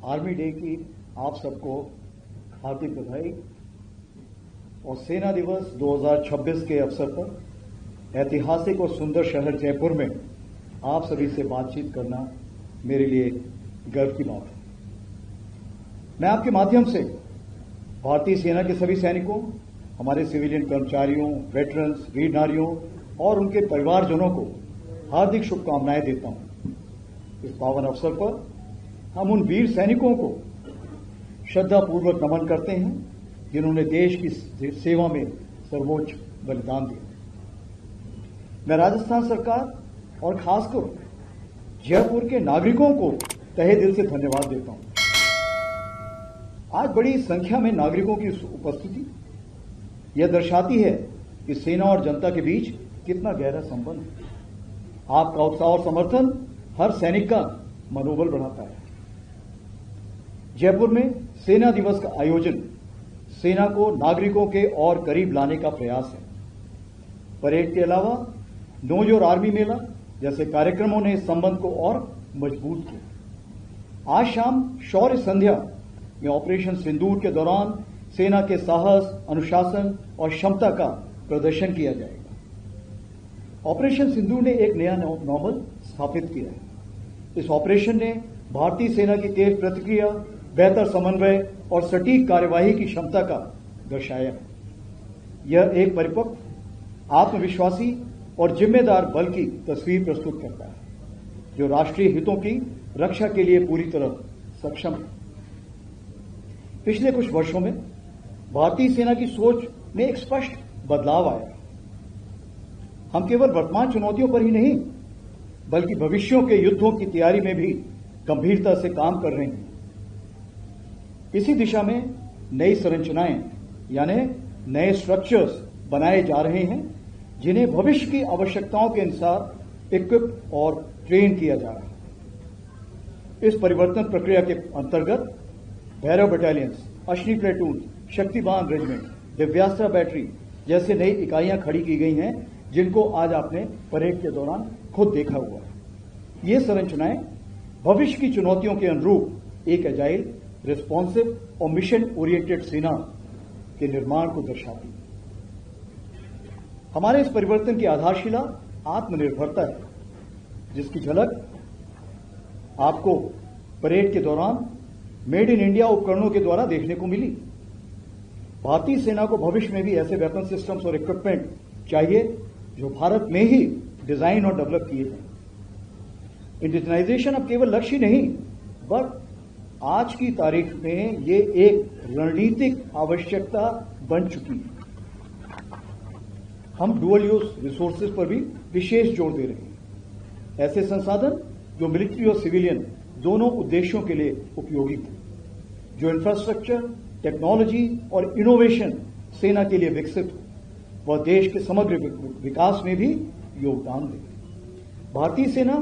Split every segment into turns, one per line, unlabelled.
Army day की आप सबको हार्दिक बधाई और सेना दिवस 2026 के अवसर पर ऐतिहासिक और सुंदर शहर जयपुर में आप सभी से बातचीत करना मेरे लिए गर्व की बात है। मैं आपके माध्यम से भारतीय सेना के सभी सैनिकों, हमारे सिविलियन कर्मचारियों, वेटरन्स, वीर नारियों और उनके परिवारजनों को हार्दिक शुभकामनाएं देता हूं। इस पावन अवसर पर हम उन वीर सैनिकों को श्रद्धापूर्वक नमन करते हैं जिन्होंने देश की सेवा में सर्वोच्च बलिदान दिया। मैं राजस्थान सरकार और खासकर जयपुर के नागरिकों को तहे दिल से धन्यवाद देता हूं। आज बड़ी संख्या में नागरिकों की उपस्थिति यह दर्शाती है कि सेना और जनता के बीच कितना गहरा संबंध है। आपका उत्साह और समर्थन हर सैनिक का मनोबल बढ़ाता है। जयपुर में सेना दिवस का आयोजन सेना को नागरिकों के और करीब लाने का प्रयास है। परेड के अलावा नो योर आर्मी मेला जैसे कार्यक्रमों ने इस संबंध को और मजबूत किया। आज शाम शौर्य संध्या में ऑपरेशन सिंदूर के दौरान सेना के साहस, अनुशासन और क्षमता का प्रदर्शन किया जाएगा। ऑपरेशन सिंदूर ने एक नया नॉर्मल स्थापित किया है। इस ऑपरेशन ने भारतीय सेना की तेज प्रतिक्रिया, बेहतर समन्वय और सटीक कार्यवाही की क्षमता का दर्शाया है। यह एक परिपक्व, आत्मविश्वासी और जिम्मेदार बल की तस्वीर प्रस्तुत करता है जो राष्ट्रीय हितों की रक्षा के लिए पूरी तरह सक्षम है। पिछले कुछ वर्षों में भारतीय सेना की सोच में एक स्पष्ट बदलाव आया। हम केवल वर्तमान चुनौतियों पर ही नहीं बल्कि भविष्यों के युद्धों की तैयारी में भी गंभीरता से काम कर रहे हैं। इसी दिशा में नई संरचनाएं यानी नए स्ट्रक्चर्स बनाए जा रहे हैं जिन्हें भविष्य की आवश्यकताओं के अनुसार इक्विप और ट्रेन किया जा रहा है। इस परिवर्तन प्रक्रिया के अंतर्गत Bhairav battalions, Ashwini platoon, Shaktibaan regiment, Divyastra battery जैसे नई इकाइयां खड़ी की गई हैं जिनको आज आपने परेड के दौरान खुद देखा हुआ है। ये संरचनाएं भविष्य की चुनौतियों के अनुरूप एक एजाइल, रिस्पॉन्सिव और मिशन ओरिएंटेड सेना के निर्माण को दर्शाती है। हमारे इस परिवर्तन की आधारशिला आत्मनिर्भरता है जिसकी झलक आपको परेड के दौरान मेड इन इंडिया उपकरणों के द्वारा देखने को मिली। भारतीय सेना को भविष्य में भी ऐसे वेपन सिस्टम्स और इक्विपमेंट चाहिए जो भारत में ही डिजाइन और डेवलप किए जाएं। इंडिजिनाइजेशन अब केवल लक्ष्य नहीं बट आज की तारीख में ये एक रणनीतिक आवश्यकता बन चुकी है। हम डुअल यूज रिसोर्सेज पर भी विशेष जोर दे रहे हैं। ऐसे संसाधन जो मिलिट्री और सिविलियन दोनों उद्देश्यों के लिए उपयोगी हो, जो इंफ्रास्ट्रक्चर, टेक्नोलॉजी और इनोवेशन सेना के लिए विकसित हो, वह देश के समग्र विकास में भी योगदान दे। भारतीय सेना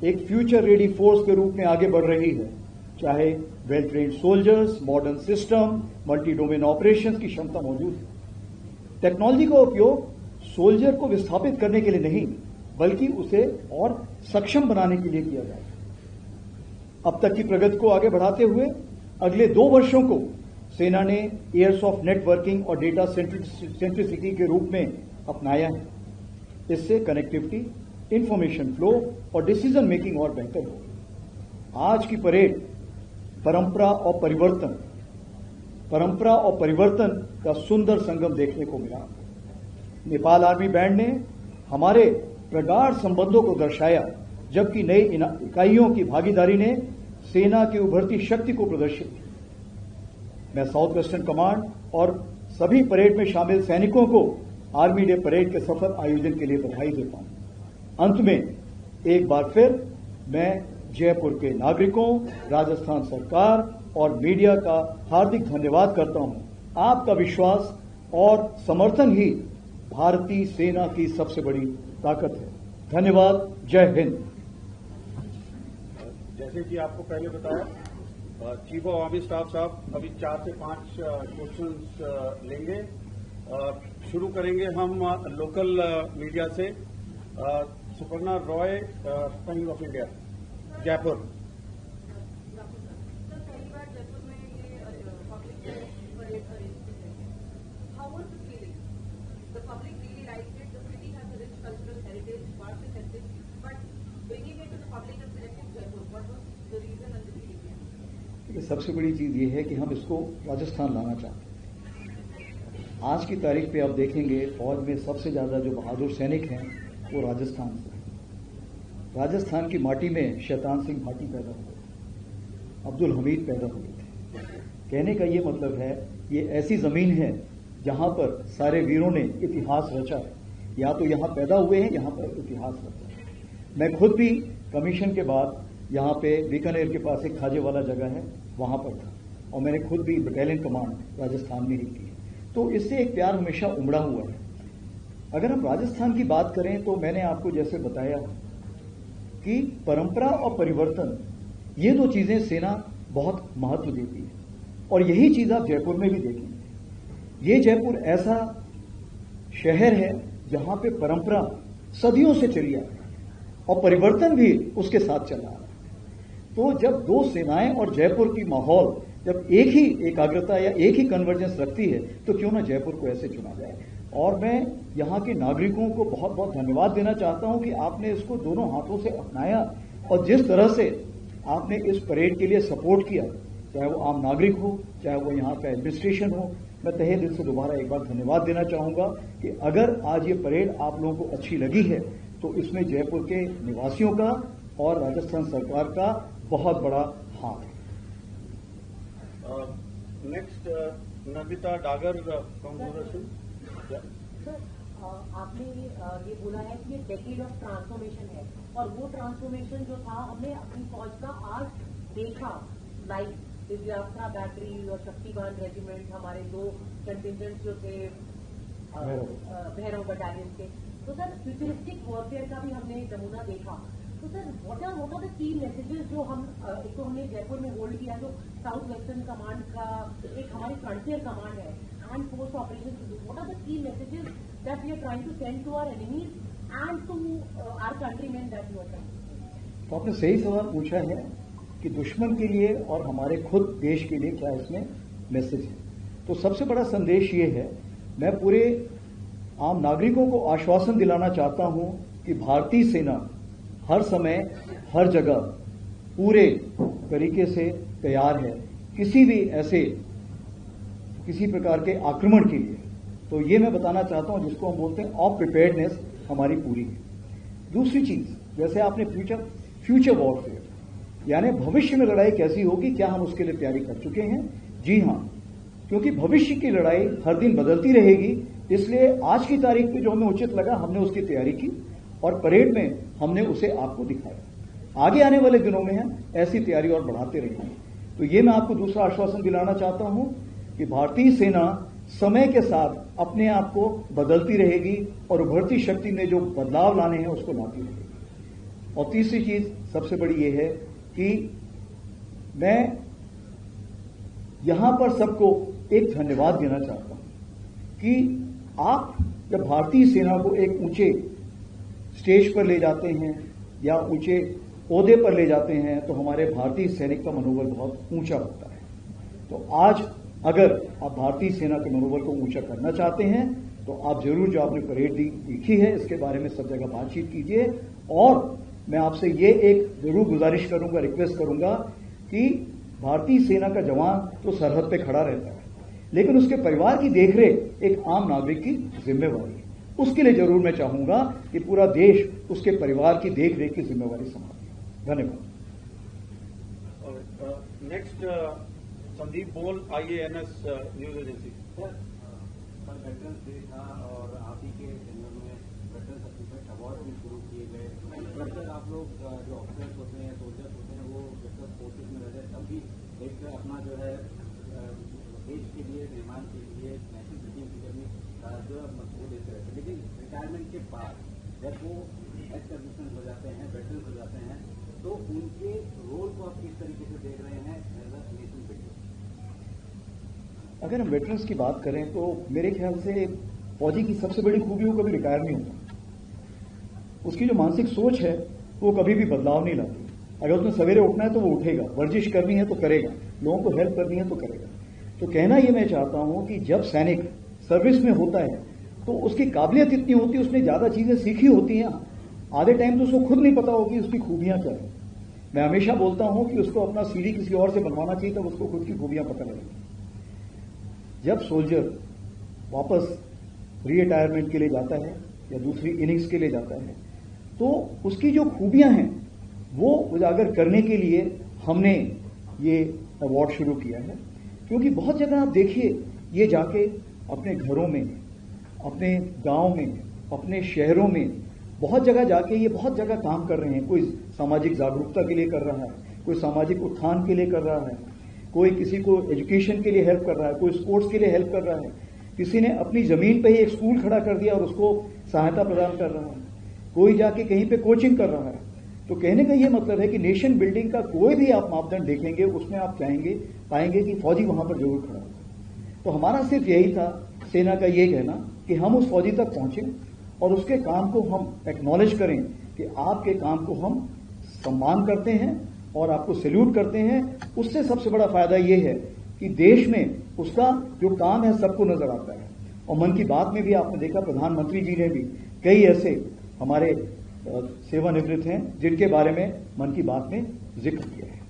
एक फ्यूचर रेडी फोर्स के रूप में आगे बढ़ रही है, चाहे well trained soldiers, modern system, multi domain operations की क्षमता मौजूद है। टेक्नोलॉजी का उपयोग सोल्जर को विस्थापित करने के लिए नहीं बल्कि उसे और सक्षम बनाने के लिए किया जाए। अब तक की प्रगति को आगे बढ़ाते हुए अगले 2 वर्षों को सेना ने एयरसॉफ्ट नेटवर्किंग और डेटा सेंट्रिसिटी के रूप में अपनाया है। इससे कनेक्टिविटी, इंफॉर्मेशन फ्लो और डिसीजन मेकिंग और बेहतर हो। आज की परेड परंपरा और परिवर्तन का सुंदर संगम देखने को मिला। नेपाल आर्मी बैंड ने हमारे प्रगाढ़ संबंधों को दर्शाया जबकि नई इकाइयों की भागीदारी ने सेना की उभरती शक्ति को प्रदर्शित किया। मैं साउथ वेस्टर्न कमांड और सभी परेड में शामिल सैनिकों को आर्मी डे परेड के सफल आयोजन के लिए बधाई देता हूं। अंत में एक बार फिर मैं जयपुर के नागरिकों, राजस्थान सरकार और मीडिया का हार्दिक धन्यवाद करता हूं। आपका विश्वास और समर्थन ही भारतीय सेना की सबसे बड़ी ताकत है। धन्यवाद। जय हिंद।
जैसे कि आपको पहले बताया, चीफ ऑफ आर्मी स्टाफ साहब अभी 4 से 5 क्वेश्चंस लेंगे। शुरू करेंगे हम लोकल मीडिया से। Suparna Roy, times of India, Jaipur.
कि सबसे बड़ी चीज ये है कि हम इसको राजस्थान लाना चाहते हैं। आज की तारीख पे आप देखेंगे फौज में सबसे ज्यादा जो बहादुर सैनिक हैं वो राजस्थान से हैं। राजस्थान की माटी में शैतान सिंह भाटी पैदा हुए, अब्दुल हमीद पैदा हुए थे। कहने का ये मतलब है ये ऐसी जमीन है जहां पर सारे वीरों ने इतिहास रचा है, या तो यहां पैदा हुए हैं, यहां पर इतिहास रचा है। मैं खुद भी कमीशन के बाद यहाँ पे बीकानेर के पास एक खाजेवाला जगह है, वहां पर था और मैंने खुद भी बटालियन कमांड राजस्थान में ही की। तो इससे एक प्यार हमेशा उमड़ा हुआ है। अगर हम राजस्थान की बात करें तो मैंने आपको जैसे बताया कि परंपरा और परिवर्तन ये दो चीजें सेना बहुत महत्व देती है, और यही चीज आप जयपुर में भी देखेंगे। ये जयपुर ऐसा शहर है जहां पे परंपरा सदियों से चली आ रही है और परिवर्तन भी उसके साथ चला आ रहा है। तो जब दो सेनाएं और जयपुर की माहौल जब एक ही एकाग्रता या एक ही कन्वर्जेंस रखती है तो क्यों ना जयपुर को ऐसे चुना जाए। और मैं यहाँ के नागरिकों को बहुत बहुत धन्यवाद देना चाहता हूं कि आपने इसको दोनों हाथों से अपनाया और जिस तरह से आपने इस परेड के लिए सपोर्ट किया, चाहे वो आम नागरिक हो, चाहे वो यहाँ का एडमिनिस्ट्रेशन हो, मैं तहे दिल से दोबारा एक बार धन्यवाद देना चाहूंगा कि अगर आज ये परेड आप लोगों को अच्छी लगी है तो इसमें जयपुर के निवासियों का और राजस्थान सरकार का बहुत बड़ा हाथ है।
Next Nandita Dagar from Doordarshan.
Sir, आपने ये बोला है कि ये डेकेड ऑफ ट्रांसफॉर्मेशन है और वो ट्रांसफॉर्मेशन जो था हमने अपनी फौज का आज देखा लाइव। दिव्यास्त्रा बैटरी और शक्तिवान रेजिमेंट, हमारे दो कंटिजेंट्स जो थे भैरव बटालियन के, तो सर फ्यूचरिस्टिक वॉरफेयर का भी हमने नमूना देखा। तो sir what are the key messages जो हम एक तो हमने जयपुर में होल्ड किया जो साउथ वेस्टर्न कमांड का एक हमारी फ्रंटियर कमांड है and post operation, what are the key messages that we are trying to send to our enemies and to our countrymen that you are trying.
तो आपने सही सवाल पूछा है कि दुश्मन के लिए और हमारे खुद देश के लिए क्या इसमें मैसेज है। तो सबसे बड़ा संदेश ये है, मैं पूरे आम नागरिकों को आश्वासन दिलाना चाहता हूं कि भारतीय सेना हर समय हर जगह पूरे तरीके से तैयार है किसी भी ऐसे किसी प्रकार के आक्रमण के लिए। तो ये मैं बताना चाहता हूं, जिसको हम बोलते हैं ऑफ प्रिपेयर्डनेस हमारी पूरी है। दूसरी चीज, जैसे आपने फ्यूचर वॉरफेयर यानी भविष्य में लड़ाई कैसी होगी, क्या हम उसके लिए तैयारी कर चुके हैं? जी हां, क्योंकि भविष्य की लड़ाई हर दिन बदलती रहेगी, इसलिए आज की तारीख पे जो हमें उचित लगा हमने उसकी तैयारी की और परेड में हमने उसे आपको दिखाया। आगे आने वाले दिनों में हम ऐसी तैयारी और बढ़ाते रहेंगे। तो ये मैं आपको दूसरा आश्वासन दिलाना चाहता हूं कि भारतीय सेना समय के साथ अपने आप को बदलती रहेगी और उभरती शक्ति में जो बदलाव लाने हैं उसको लाती रहेगी। और तीसरी चीज सबसे बड़ी ये है कि मैं यहां पर सबको एक धन्यवाद देना चाहता हूं कि आप जब भारतीय सेना को एक ऊंचे स्टेज पर ले जाते हैं या ऊंचे ओहदे पर ले जाते हैं तो हमारे भारतीय सैनिक का मनोबल बहुत ऊंचा होता है। तो आज अगर आप भारतीय सेना के मनोबल को ऊंचा करना चाहते हैं तो आप जरूर जो आपने परेड देखी है इसके बारे में सब जगह बातचीत कीजिए। और मैं आपसे ये एक जरूर गुजारिश करूंगा, रिक्वेस्ट करूंगा कि भारतीय सेना का जवान तो सरहद पे खड़ा रहता है, लेकिन उसके परिवार की देखरेख एक आम नागरिक की जिम्मेवारी है। उसके लिए जरूर मैं चाहूंगा कि पूरा देश उसके परिवार की देखरेख की जिम्मेवारी संभाले। धन्यवाद।
नेक्स्ट संदीप बोल, IANS news agency.
Sir veterans day था और आप ही के टेन्योर में वेटरन्स अचीवमेंट अवार्ड भी शुरू किए गए। सर आप लोग जो ऑफिसर्स होते हैं, सोल्जर्स होते हैं, वो जब फोर्सेज में रहते हैं तब भी एक अपना जो है देश के लिए, निर्माण के लिए, नेशनल सिक्योरिटी करने जो मजबूत देते रहते हैं। लेकिन रिटायरमेंट के बाद जब वो एक्स सर्विसमैन हो जाते हैं, वेटरन्स हो जाते हैं, तो उनके रोल को आप किस तरीके से देख रहे हैं एज अ नेशनल बिल्डर?
अगर हम वेटरन्स की बात करें तो मेरे ख्याल से फौजी की सबसे बड़ी खूबी वो कभी रिटायर नहीं होता। उसकी जो मानसिक सोच है वो कभी भी बदलाव नहीं लाती। अगर उसने सवेरे उठना है तो वो उठेगा, वर्जिश करनी है तो करेगा, लोगों को हेल्प करनी है तो करेगा। तो कहना ये मैं चाहता हूं कि जब सैनिक सर्विस में होता है तो उसकी काबिलियत इतनी होती है, उसने ज्यादा चीजें सीखी होती हैं, आधे टाइम तो उसको खुद नहीं पता होगी उसकी खूबियां क्या है। मैं हमेशा बोलता हूं कि उसको अपना सीढ़ी किसी और से बनवाना चाहिए, तब उसको खुद की खूबियां पता लगेंगी। जब सोल्जर वापस रिटायरमेंट के लिए जाता है या दूसरी इनिंग्स के लिए जाता है, तो उसकी जो खूबियां हैं वो उजागर करने के लिए हमने ये अवार्ड शुरू किया है। क्योंकि बहुत जगह आप देखिए, ये जाके अपने घरों में, अपने गांव में, अपने शहरों में, बहुत जगह जाके ये बहुत जगह काम कर रहे हैं। कोई सामाजिक जागरूकता के लिए कर रहा है, कोई सामाजिक उत्थान के लिए कर रहा है, कोई किसी को एजुकेशन के लिए हेल्प कर रहा है, कोई स्पोर्ट्स के लिए हेल्प कर रहा है, किसी ने अपनी जमीन पे ही एक स्कूल खड़ा कर दिया और उसको सहायता प्रदान कर रहा है, कोई जाके कहीं पे कोचिंग कर रहा है। तो कहने का ये मतलब है कि नेशन बिल्डिंग का कोई भी आप मापदंड देखेंगे, उसमें आप पाएंगे कि फौजी वहां पर जरूर खड़ा होगा। तो हमारा सिर्फ यही था, सेना का ये कहना कि हम उस फौजी तक पहुंचे और उसके काम को हम एक्नॉलेज करें कि आपके काम को हम सम्मान करते हैं और आपको सैल्यूट करते हैं। उससे सबसे बड़ा फायदा ये है कि देश में उसका जो काम है सबको नजर आता है। और मन की बात में भी आपने देखा, प्रधानमंत्री जी ने भी कई ऐसे हमारे सेवानिवृत्त हैं जिनके बारे में मन की बात में जिक्र किया है।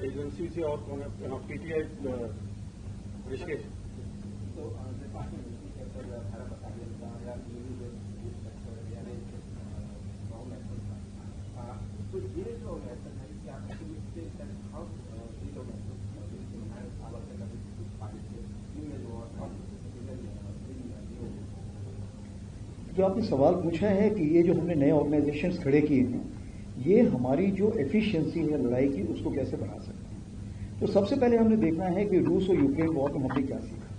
एजेंसी से और कौन है? पीटीआई ऋषिकेश।
तो ये जो है कि आपके
जो आपने सवाल पूछा है कि ये जो हमने नए ऑर्गेनाइजेशंस खड़े किए हैं, ये हमारी जो एफिशिएंसी है लड़ाई की, उसको कैसे बढ़ा सकते हैं। तो सबसे पहले हमने देखना है कि रूस और यूक्रेन वॉर में हमने क्या सीखा।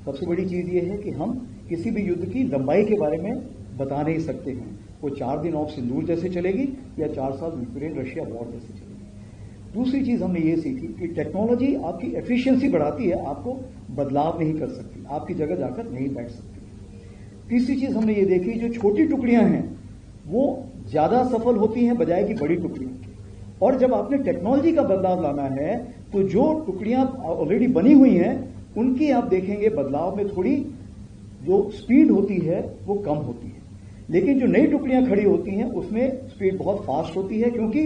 सबसे बड़ी चीज ये है कि हम किसी भी युद्ध की लंबाई के बारे में बता नहीं सकते हैं। वो 4 दिन ऑफ सिंदूर जैसे चलेगी या 4 साल यूक्रेन रशिया वॉर जैसे चलेगी। दूसरी चीज हमने ये सीखी कि टेक्नोलॉजी आपकी एफिशिएंसी बढ़ाती है, आपको बदलाव नहीं कर सकती, आपकी जगह जाकर नहीं बैठ सकती। तीसरी चीज हमने ये देखी, जो छोटी टुकड़ियां हैं वो ज्यादा सफल होती हैं बजाय की बड़ी टुकड़ियों की। और जब आपने टेक्नोलॉजी का बदलाव लाना है तो जो टुकड़ियां ऑलरेडी बनी हुई हैं उनकी आप देखेंगे बदलाव में थोड़ी जो स्पीड होती है वो कम होती है, लेकिन जो नई टुकड़ियां खड़ी होती हैं उसमें स्पीड बहुत फास्ट होती है, क्योंकि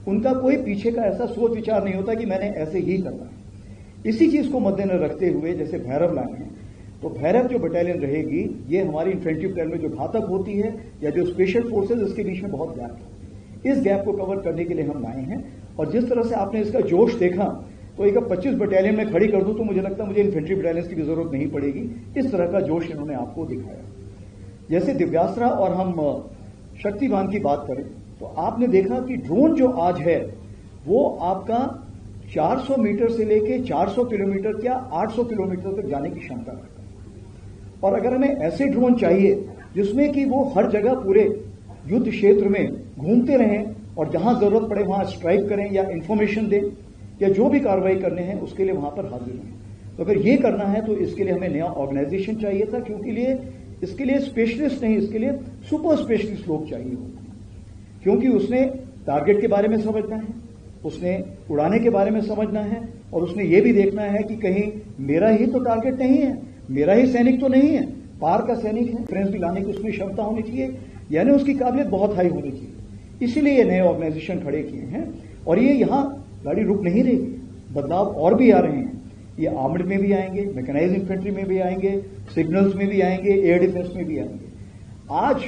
उनका कोई पीछे का ऐसा सोच विचार नहीं होता कि मैंने ऐसे ही करना है। इसी चीज को मद्देनजर रखते हुए जैसे भैरव लाए हैं, तो भैरव जो बटालियन रहेगी ये हमारी इन्फेंट्री बटालियन में जो घातक होती है या जो स्पेशल फोर्सेज, इसके बीच में बहुत गैप है। इस गैप को कवर करने के लिए हम लाए हैं। और जिस तरह से आपने इसका जोश देखा, तो एक 25 बटालियन में खड़ी कर दूं तो मुझे लगता है मुझे इन्फेंट्री बटालियन की भी जरूरत नहीं पड़ेगी। इस तरह का जोश इन्होंने आपको दिखाया। जैसे दिव्यास्त्रा और हम शक्तिवान की बात करें तो आपने देखा कि ड्रोन जो आज है वो आपका 400 मीटर से लेके 400 किलोमीटर या 800 किलोमीटर तक जाने की क्षमता रखता है। और अगर हमें ऐसे ड्रोन चाहिए जिसमें कि वो हर जगह पूरे युद्ध क्षेत्र में घूमते रहें और जहां जरूरत पड़े वहां स्ट्राइक करें या इंफॉर्मेशन दें या जो भी कार्रवाई करने हैं उसके लिए वहां पर हाजिर रहें, तो अगर ये करना है तो इसके लिए हमें नया ऑर्गेनाइजेशन चाहिए था, क्योंकि इसके लिए स्पेशलिस्ट नहीं, इसके लिए सुपर स्पेशलिस्ट लोग चाहिए होते हैं। क्योंकि उसने टारगेट के बारे में समझना है, उसने उड़ाने के बारे में समझना है, और उसने ये भी देखना है कि कहीं मेरा ही तो टारगेट नहीं है, मेरा ही सैनिक तो नहीं है, पार का सैनिक है। फ्रेंड्स भी लाने की उसमें क्षमता होनी चाहिए, यानी उसकी काबिलियत बहुत हाई होनी चाहिए। इसीलिए ये नए ऑर्गेनाइजेशन खड़े किए हैं। और ये यहां गाड़ी रुक नहीं रहेगी, बदलाव और भी आ रहे हैं। ये आर्मड में भी आएंगे, मैकेनाइज्ड इन्फेंट्री में भी आएंगे, सिग्नल्स में भी आएंगे, एयर डिफेंस में भी आएंगे। आज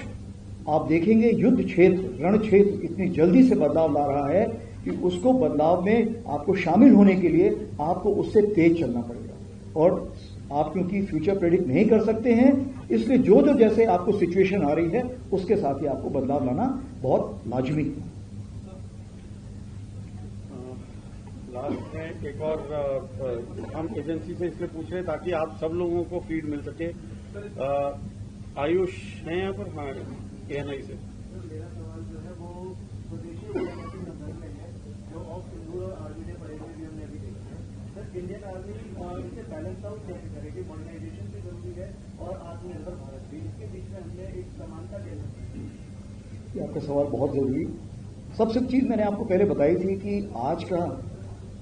आप देखेंगे युद्ध क्षेत्र, रण क्षेत्र इतनी जल्दी से बदलाव ला रहा है कि उसको बदलाव में आपको शामिल होने के लिए आपको उससे तेज चलना पड़ेगा। और आप क्योंकि फ्यूचर प्रेडिक्ट नहीं कर सकते हैं, इसलिए जो जो जैसे आपको सिचुएशन आ रही है उसके साथ ही आपको बदलाव लाना बहुत लाजमी है।
लास्ट में एक और हम एजेंसी से इसलिए पूछ रहे हैं ताकि आप सब लोगों को फीड मिल सके। आयुष है यहाँ पर? हाँ, KNI से।
मेरा सवाल जो है वो स्वदेशी संदर्भ में है, जो ऑफ सिंदूर और आर्मी ने पढ़े हुए भी हमने अभी देखा है। सर, इंडियन आर्मी इसे बैलेंस आउट कैसे करेगी? मॉडर्नाइजेशन भी जरूरी है और आत्मनिर्भर भारत भी, इसके बीच में हमने एक समानता कैसे?
आपका सवाल बहुत जरूरी। सबसे चीज मैंने आपको पहले बताई थी कि आज का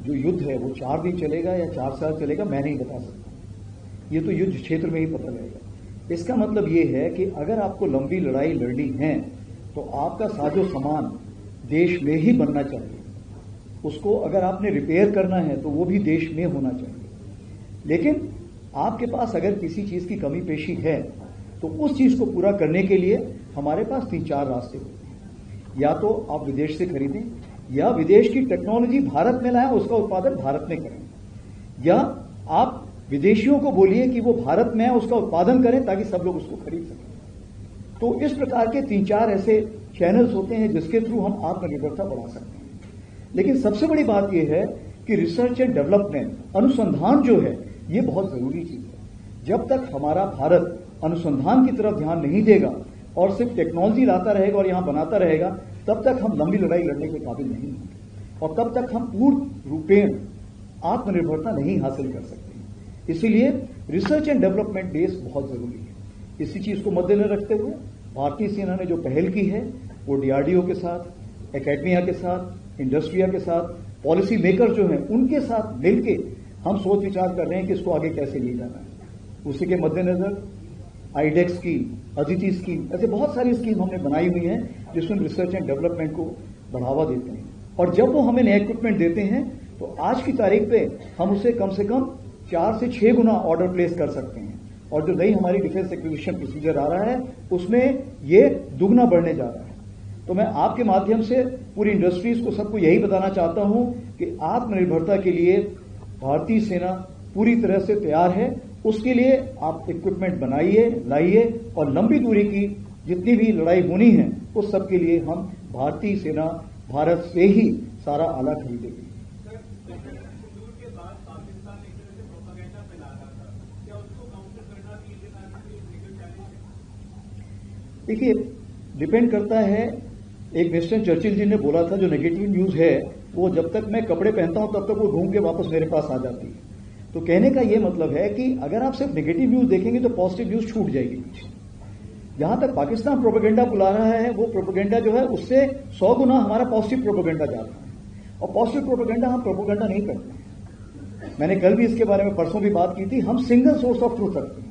जो युद्ध है वो 4 दिन चलेगा या 4 साल चलेगा, मैं नहीं बता सकता। ये तो युद्ध क्षेत्र में ही पता लगेगा। इसका मतलब ये है कि अगर आपको लंबी लड़ाई लड़नी है तो आपका साजो सामान देश में ही बनना चाहिए। उसको अगर आपने रिपेयर करना है तो वो भी देश में होना चाहिए। लेकिन आपके पास अगर किसी चीज की कमी पेशी है तो उस चीज को पूरा करने के लिए हमारे पास 3-4 रास्ते होते हैं। या तो आप विदेश से खरीदें, या विदेश की टेक्नोलॉजी भारत में लाएं, उसका उत्पादन भारत में करें, या आप विदेशियों को बोलिए कि वो भारत में है उसका उत्पादन करें ताकि सब लोग उसको खरीद सकें। तो इस प्रकार के 3-4 ऐसे चैनल्स होते हैं जिसके थ्रू हम आत्मनिर्भरता बढ़ा सकते हैं। लेकिन सबसे बड़ी बात यह है कि रिसर्च एंड डेवलपमेंट, अनुसंधान जो है ये बहुत जरूरी चीज है। जब तक हमारा भारत अनुसंधान की तरफ ध्यान नहीं देगा और सिर्फ टेक्नोलॉजी लाता रहेगा और यहां बनाता रहेगा, तब तक हम लंबी लड़ाई लड़ने के काबिल नहीं होंगे और तब तक हम पूर्ण रूपेण आत्मनिर्भरता नहीं हासिल कर सकते। इसीलिए रिसर्च एंड डेवलपमेंट बेस बहुत जरूरी है। इसी चीज को मद्देनजर रखते हुए भारतीय सेना ने जो पहल की है वो डीआरडीओ के साथ, एकेडमिया के साथ, इंडस्ट्रिया के साथ, पॉलिसी मेकर जो हैं उनके साथ मिलके हम सोच विचार कर रहे हैं कि इसको आगे कैसे ले जाना है। उसी के मद्देनजर आईडेक्स स्कीम, अदिति स्कीम, ऐसे बहुत सारी स्कीम हमने बनाई हुई हैं जिसमें रिसर्च एंड डेवलपमेंट को बढ़ावा देते हैं। और जब वो हमें नए इक्विपमेंट देते हैं तो आज की तारीख पे हम उसे कम से कम 4 से 6 गुना ऑर्डर प्लेस कर सकते हैं। और जो नई हमारी डिफेंस एक्विजिशन प्रोसीजर आ रहा है उसमें ये दुगना बढ़ने जा रहा है। तो मैं आपके माध्यम से पूरी इंडस्ट्रीज को, सबको यही बताना चाहता हूं कि आत्मनिर्भरता के लिए भारतीय सेना पूरी तरह से तैयार है। उसके लिए आप इक्विपमेंट बनाइए, लाइए और लंबी दूरी की जितनी भी लड़ाई होनी है उस सब के लिए हम भारतीय सेना भारत से ही सारा आला खरीदेगी। देखिए, डिपेंड करता है। एक विंस्टन चर्चिल जी ने बोला था जो नेगेटिव न्यूज है वो जब तक मैं कपड़े पहनता हूं तब तक वो घूम के वापस मेरे पास आ जाती है। तो कहने का ये मतलब है कि अगर आप सिर्फ नेगेटिव न्यूज देखेंगे तो पॉजिटिव न्यूज छूट जाएगी। जहां तक पाकिस्तान प्रोपेगेंडा बुला रहा है वो प्रोपेगेंडा जो है उससे 100 गुना हमारा पॉजिटिव प्रोपेगेंडा जाता है। और पॉजिटिव प्रोपेगेंडा हम प्रोपेगेंडा नहीं करते। मैंने कल भी इसके बारे में, परसों भी बात की थी। हम सिंगल सोर्स ऑफ ट्रूथ रखते हैं।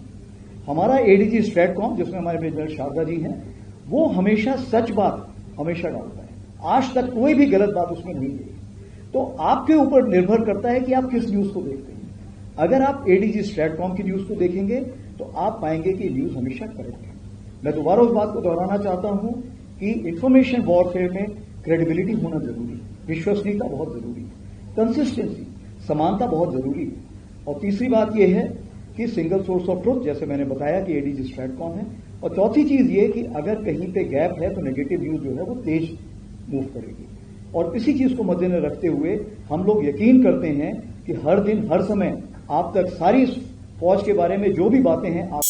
हमारा एडीजी स्ट्रेटकॉम, जिसमें हमारे मेजर जनरल शारदा जी हैं, वो हमेशा सच बात हमेशा डालता है। आज तक कोई भी गलत बात उसमें नहीं गई। तो आपके ऊपर निर्भर करता है कि आप किस न्यूज को देखते हैं। अगर आप एडीजी स्ट्रेटकॉम की न्यूज को देखेंगे तो आप पाएंगे कि न्यूज हमेशा करेक्ट है। मैं दोबारा उस बात को दोहराना चाहता हूं कि इंफॉर्मेशन वॉरफेयर में क्रेडिबिलिटी होना जरूरी है, विश्वसनीयता बहुत जरूरी है, कंसिस्टेंसी, समानता बहुत जरूरी है। और तीसरी बात यह है कि सिंगल सोर्स ऑफ ट्रुथ, जैसे मैंने बताया कि एडीजी स्ट्रेटकॉम है। और चौथी चीज ये कि अगर कहीं पे गैप है तो नेगेटिव न्यूज जो है वो तेज मूव करेगी। और इसी चीज को मद्देनजर रखते हुए हम लोग यकीन करते हैं कि हर दिन हर समय आप तक सारी फौज के बारे में जो भी बातें हैं आप